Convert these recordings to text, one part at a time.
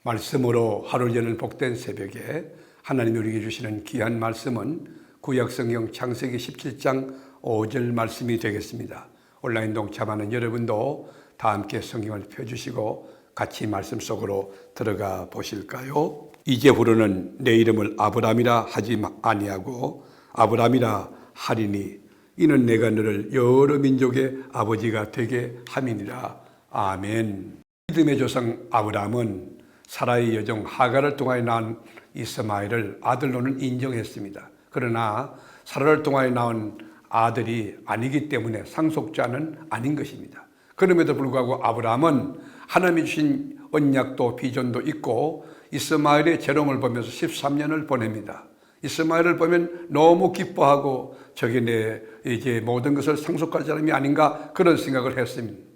말씀으로 하루 여는 복된 새벽에 하나님이 우리에게 주시는 귀한 말씀은 구약성경 창세기 17장 5절 말씀이 되겠습니다. 온라인 동참하는 여러분도 다 함께 성경을 펴주시고 같이 말씀 속으로 들어가 보실까요? 이제부로는 내 이름을 아브람이라 하지 아니하고 아브람이라 하리니 이는 내가 너를 여러 민족의 아버지가 되게 함이니라. 아멘. 믿음의 조상 아브람은 사라의 여종 하갈을 통하여 낳은 이스마엘을 아들로는 인정했습니다. 그러나 사라를 통하여 낳은 아들이 아니기 때문에 상속자는 아닌 것입니다. 그럼에도 불구하고 아브람은 하나님이 주신 언약도 비전도 있고 이스마엘의 재롱을 보면서 13년을 보냅니다. 이스마엘을 보면 너무 기뻐하고 저게 내 이제 모든 것을 상속할 사람이 아닌가 그런 생각을 했습니다.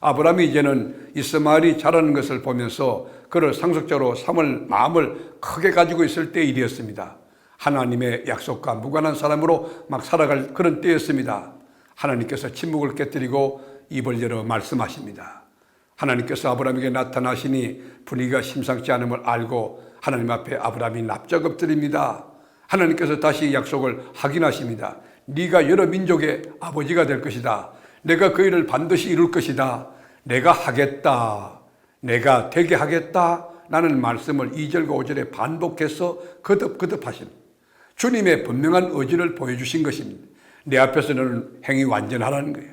아브람이 이제는 이스마엘이 자라는 것을 보면서 그를 상속자로 삼을 마음을 크게 가지고 있을 때 일이었습니다. 하나님의 약속과 무관한 사람으로 막 살아갈 그런 때였습니다. 하나님께서 침묵을 깨뜨리고 입을 열어 말씀하십니다. 하나님께서 아브람에게 나타나시니 분위기가 심상치 않음을 알고 하나님 앞에 아브람이 납작 엎드립니다. 하나님께서 다시 약속을 확인하십니다. 네가 여러 민족의 아버지가 될 것이다. 내가 그 일을 반드시 이룰 것이다. 내가 하겠다. 내가 되게 하겠다. 라는 말씀을 2절과 5절에 반복해서 거듭거듭 하십니다. 주님의 분명한 의지를 보여주신 것입니다. 내 앞에서 너는 행위 완전하라는 거예요.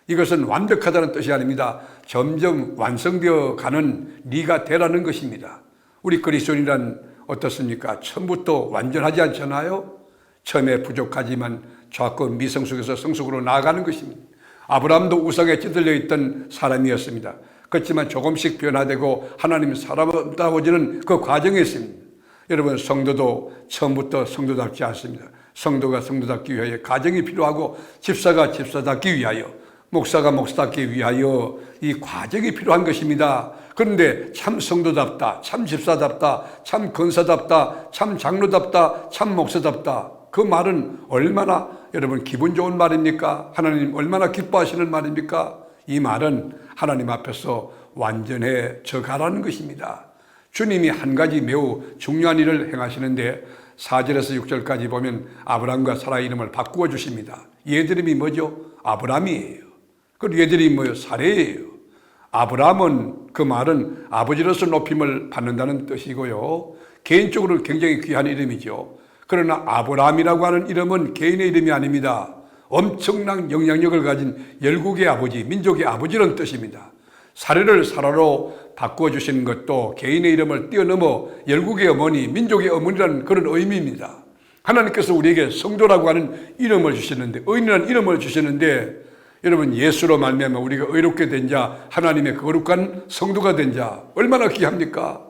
이것은 완벽하다는 뜻이 아닙니다. 점점 완성되어 가는 네가 되라는 것입니다. 우리 그리스도인이란 어떻습니까? 처음부터 완전하지 않잖아요. 처음에 부족하지만 자꾸 미성숙에서 성숙으로 나아가는 것입니다. 아브라함도 우상에 찌들려 있던 사람이었습니다. 그렇지만 조금씩 변화되고 하나님 사람다워지는 그 과정이 있습니다. 여러분, 성도도 처음부터 성도답지 않습니다. 성도가 성도답기 위하여 과정이 필요하고 집사가 집사답기 위하여 목사가 목사답기 위하여 이 과정이 필요한 것입니다. 그런데 참 성도답다, 참 집사답다, 참 권사답다, 참 장로답다, 참 목사답다, 그 말은 얼마나 여러분 기분 좋은 말입니까? 하나님 얼마나 기뻐하시는 말입니까? 이 말은 하나님 앞에서 완전해져 가라는 것입니다. 주님이 한 가지 매우 중요한 일을 행하시는데 4절에서 6절까지 보면 아브람과 사라의 이름을 바꾸어 주십니다. 얘들 이름이 뭐죠? 아브람이에요. 그리고 얘들 이름이 뭐예요? 사레예요. 아브람은 그 말은 아버지로서 높임을 받는다는 뜻이고요. 개인적으로 굉장히 귀한 이름이죠. 그러나 아브람이라고 하는 이름은 개인의 이름이 아닙니다. 엄청난 영향력을 가진 열국의 아버지, 민족의 아버지라는 뜻입니다. 사례를 사라로 바꿔주시는 것도 개인의 이름을 뛰어넘어 열국의 어머니, 민족의 어머니라는 그런 의미입니다. 하나님께서 우리에게 성도라고 하는 이름을 주시는데, 의인이라는 이름을 주시는데, 여러분, 예수로 말미암아 우리가 의롭게 된 자, 하나님의 거룩한 성도가 된 자, 얼마나 귀합니까?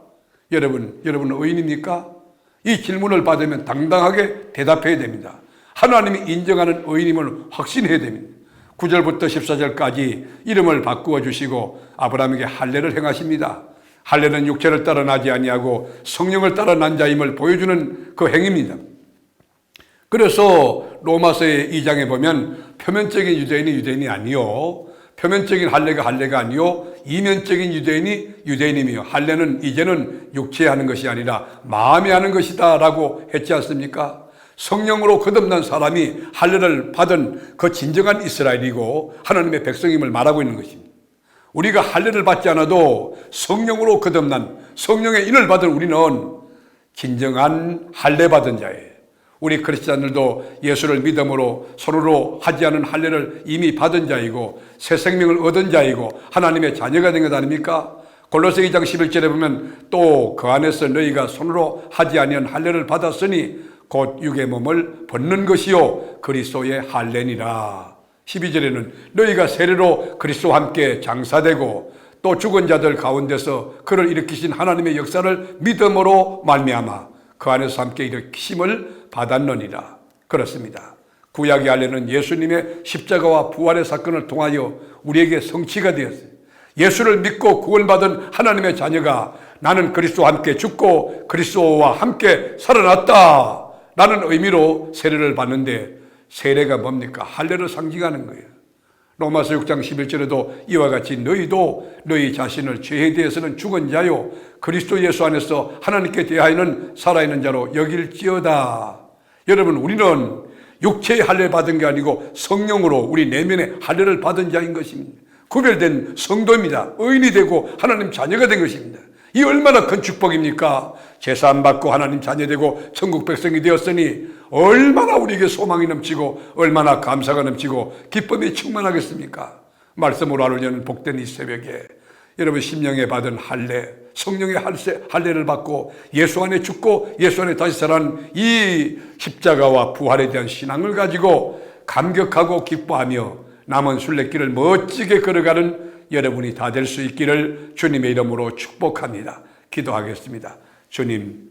여러분은 의인입니까? 이 질문을 받으면 당당하게 대답해야 됩니다. 하나님이 인정하는 의인임을 확신해야 됩니다. 9절부터 14절까지 이름을 바꾸어 주시고 아브라함에게 할례를 행하십니다. 할례는 육체를 따라 나지 아니하고 성령을 따라 난 자임을 보여주는 그 행위입니다. 그래서 로마서의 2장에 보면 표면적인 유대인이 유대인이 아니요, 표면적인 할례가 할례가 아니요, 이면적인 유대인이 유대인이며 할례는 이제는 육체에 하는 것이 아니라 마음에 하는 것이다 라고 했지 않습니까? 성령으로 거듭난 사람이 할례를 받은 그 진정한 이스라엘이고 하나님의 백성임을 말하고 있는 것입니다. 우리가 할례를 받지 않아도 성령으로 거듭난 성령의 인을 받은 우리는 진정한 할례 받은 자예요. 우리 크리스찬들도 예수를 믿음으로 손으로 하지 않은 할례를 이미 받은 자이고 새 생명을 얻은 자이고 하나님의 자녀가 된 것 아닙니까? 골로새 2장 11절에 보면 또 그 안에서 너희가 손으로 하지 아니한 할례를 받았으니 곧 육의 몸을 벗는 것이요 그리스도의 할례니라. 12절에는 너희가 세례로 그리스도와 함께 장사되고 또 죽은 자들 가운데서 그를 일으키신 하나님의 역사를 믿음으로 말미암아 그 안에서 함께 일으키심을 받았느니라. 그렇습니다. 구약의 할례는 예수님의 십자가와 부활의 사건을 통하여 우리에게 성취가 되었어요. 예수를 믿고 구원받은 하나님의 자녀가 나는 그리스도와 함께 죽고 그리스도와 함께 살아났다 라는 의미로 세례를 받는데, 세례가 뭡니까? 할례를 상징하는 거예요. 로마서 6장 11절에도 이와 같이 너희도 너희 자신을 죄에 대해서는 죽은 자요 그리스도 예수 안에서 하나님께 대하여는 살아있는 자로 여길지어다. 여러분, 우리는 육체의 할례 받은 게 아니고 성령으로 우리 내면의 할례를 받은 자인 것입니다. 구별된 성도입니다. 의인이 되고 하나님 자녀가 된 것입니다. 이 얼마나 큰 축복입니까? 제사함 받고 하나님 자녀되고 천국 백성이 되었으니 얼마나 우리에게 소망이 넘치고 얼마나 감사가 넘치고 기쁨이 충만하겠습니까? 말씀으로 하루 여는 복된 이 새벽에 여러분 심령에 받은 할례, 성령의 할례를 받고 예수 안에 죽고 예수 안에 다시 살아난 이 십자가와 부활에 대한 신앙을 가지고 감격하고 기뻐하며 남은 순례길을 멋지게 걸어가는 여러분이 다 될 수 있기를 주님의 이름으로 축복합니다. 기도하겠습니다. 주님,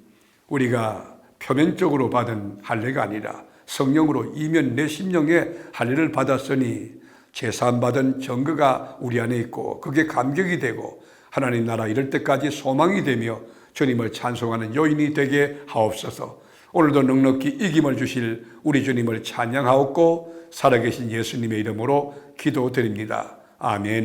우리가 표면적으로 받은 할례가 아니라 성령으로 이면 내 심령에 할례를 받았으니 제사함 받은 증거가 우리 안에 있고 그게 감격이 되고 하나님 나라 이럴 때까지 소망이 되며 주님을 찬송하는 요인이 되게 하옵소서. 오늘도 넉넉히 이김을 주실 우리 주님을 찬양하옵고 살아계신 예수님의 이름으로 기도드립니다. 아멘.